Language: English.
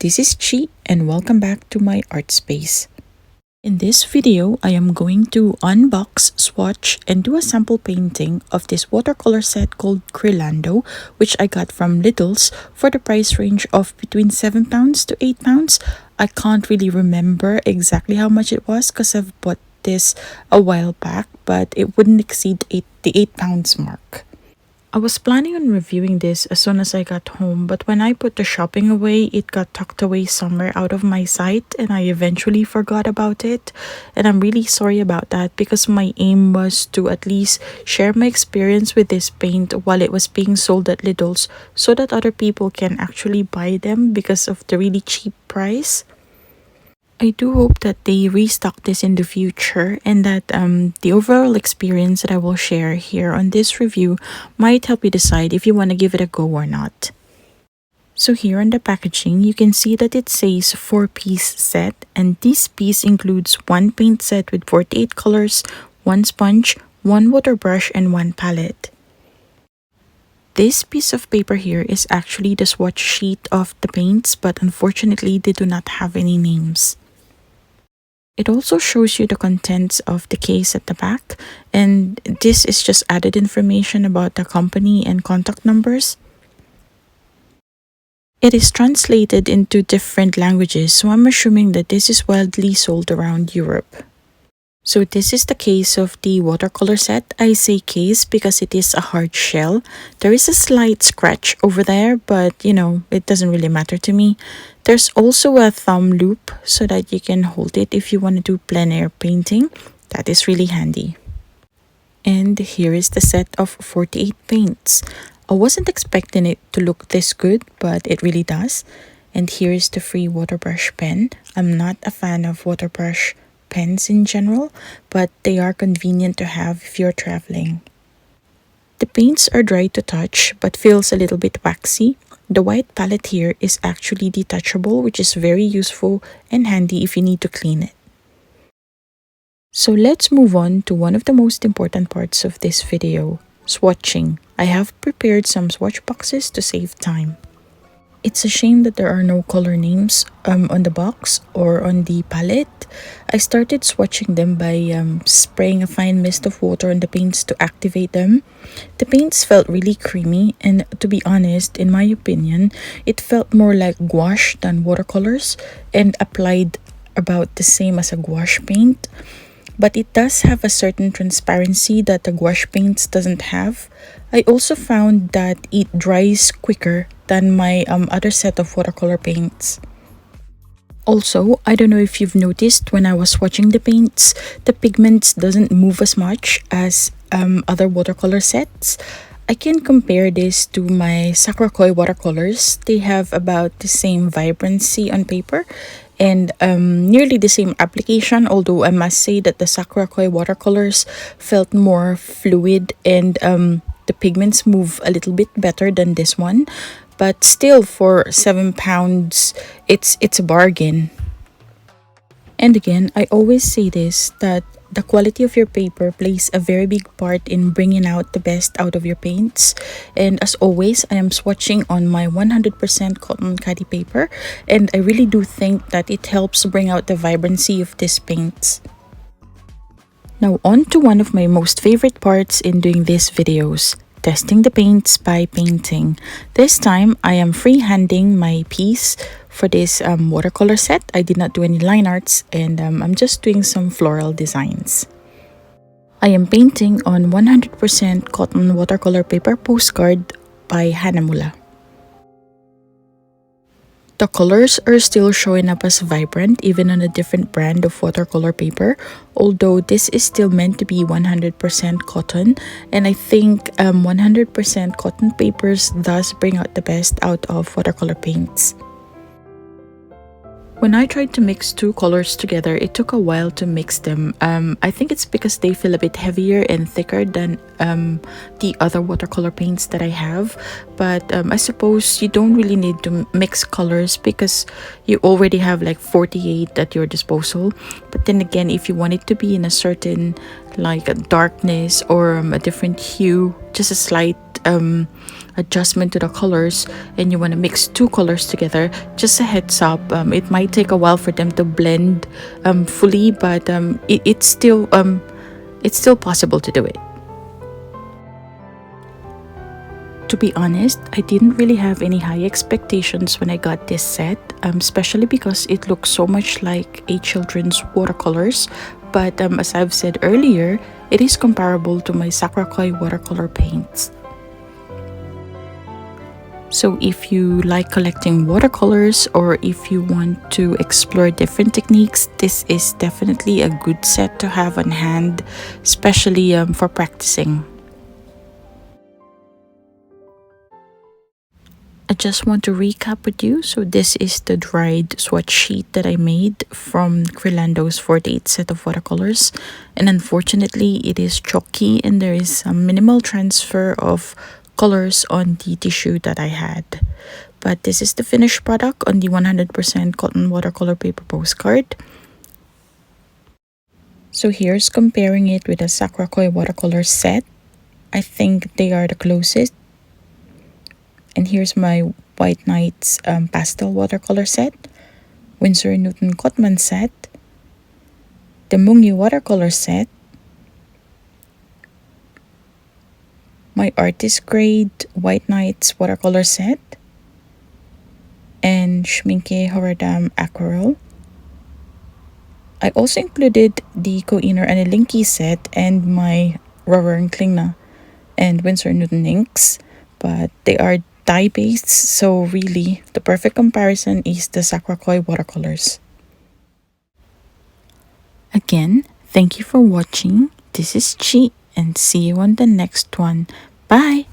this is Chi and welcome back to my art space. In this video, I am going to unbox, swatch, and do a sample painting of this watercolor set called Crelando, which I got from Lidl's for the price range of between £7 to £8. I can't really remember exactly how much it was because I've bought this a while back, but it wouldn't exceed the £8 mark. I was planning on reviewing this as soon as I got home, but when I put the shopping away, it got tucked away somewhere out of my sight and I eventually forgot about it. And I'm really sorry about that because my aim was to at least share my experience with this paint while it was being sold at Lidl's so that other people can actually buy them because of the really cheap price. I do hope that they restock this in the future and that the overall experience that I will share here on this review might help you decide if you want to give it a go or not. So here on the packaging, you can see that it says 4-piece set, and this piece includes one paint set with 48 colors, one sponge, one water brush, and one palette. This piece of paper here is actually the swatch sheet of the paints, but unfortunately they do not have any names. It also shows you the contents of the case at the back, and this is just added information about the company and contact numbers. It is translated into different languages, so I'm assuming that this is widely sold around Europe. So this is the case of the watercolor set. I say case because it is a hard shell. There is a slight scratch over there, but it doesn't really matter to me. There's also a thumb loop so that you can hold it if you want to do plein air painting. That is really handy. And here is the set of 48 paints. I wasn't expecting it to look this good, but it really does. And here is the free water brush pen. I'm not a fan of water brush pens in general, but they are convenient to have if you're traveling. The paints are dry to touch but feels a little bit waxy. The white palette here is actually detachable, which is very useful and handy if you need to clean it. So let's move on to one of the most important parts of this video, swatching. I have prepared some swatch boxes to save time. It's a shame that there are no color names on the box or on the palette. I started swatching them by spraying a fine mist of water on the paints to activate them. The paints felt really creamy, and to be honest, in my opinion, it felt more like gouache than watercolors and applied about the same as a gouache paint. But it does have a certain transparency that the gouache paints doesn't have. I also found that it dries quicker than my other set of watercolor paints. Also, I don't know if you've noticed when I was swatching the paints, the pigments doesn't move as much as other watercolor sets. I can compare this to my Sakura Koi watercolors. They have about the same vibrancy on paper and nearly the same application, although I must say that the Sakura Koi watercolors felt more fluid and the pigments move a little bit better than this one. But still, for £7, it's a bargain. And again, I always say this, that the quality of your paper plays a very big part in bringing out the best out of your paints. And as always, I am swatching on my 100% cotton caddy paper, and I really do think that it helps bring out the vibrancy of these paints. Now on to one of my most favorite parts in doing these videos, testing the paints by painting. This time, I am freehanding my piece for this watercolor set. I did not do any line arts, and I'm just doing some floral designs. I am painting on 100% cotton watercolor paper postcard by Hamdmade. The colors are still showing up as vibrant even on a different brand of watercolor paper, although this is still meant to be 100% cotton, and I think 100% cotton papers thus bring out the best out of watercolor paints. When I tried to mix two colors together, it took a while to mix them. I think it's because they feel a bit heavier and thicker than the other watercolor paints that I have. But I suppose you don't really need to mix colors because you already have like 48 at your disposal. But then again, if you want it to be in a certain like a darkness or a different hue, just a slight adjustment to the colors and you want to mix two colors together, just a heads up, it might take a while for them to blend fully, but it's still possible to do it. To be honest, I didn't really have any high expectations when I got this set, especially because it looks so much like a children's watercolors. But as I've said earlier, it is comparable to my Sakrakoy watercolor paints. So if you like collecting watercolors or if you want to explore different techniques, this is definitely a good set to have on hand, especially for practicing. I just want to recap with you. So this is the dried swatch sheet that I made from Crelando's 48 set of watercolors. And unfortunately, it is chalky and there is a minimal transfer of colors on the tissue that I had. But this is the finished product on the 100% cotton watercolor paper postcard. So here's comparing it with a Sakrakoy watercolor set. I think they are the closest. And here's my White Nights pastel watercolor set, Winsor & Newton Cotman set, the Mungi watercolor set, my artist grade White Nights watercolor set, and Schminke Horadam aquarelle. I also included the Koiner Anilinki set and my Rower & Klingna and Winsor & Newton inks, but they are dye-based, so really the perfect comparison is the Sakrakoy watercolors. Again, thank you for watching. This is Chi and see you on the next one. Bye!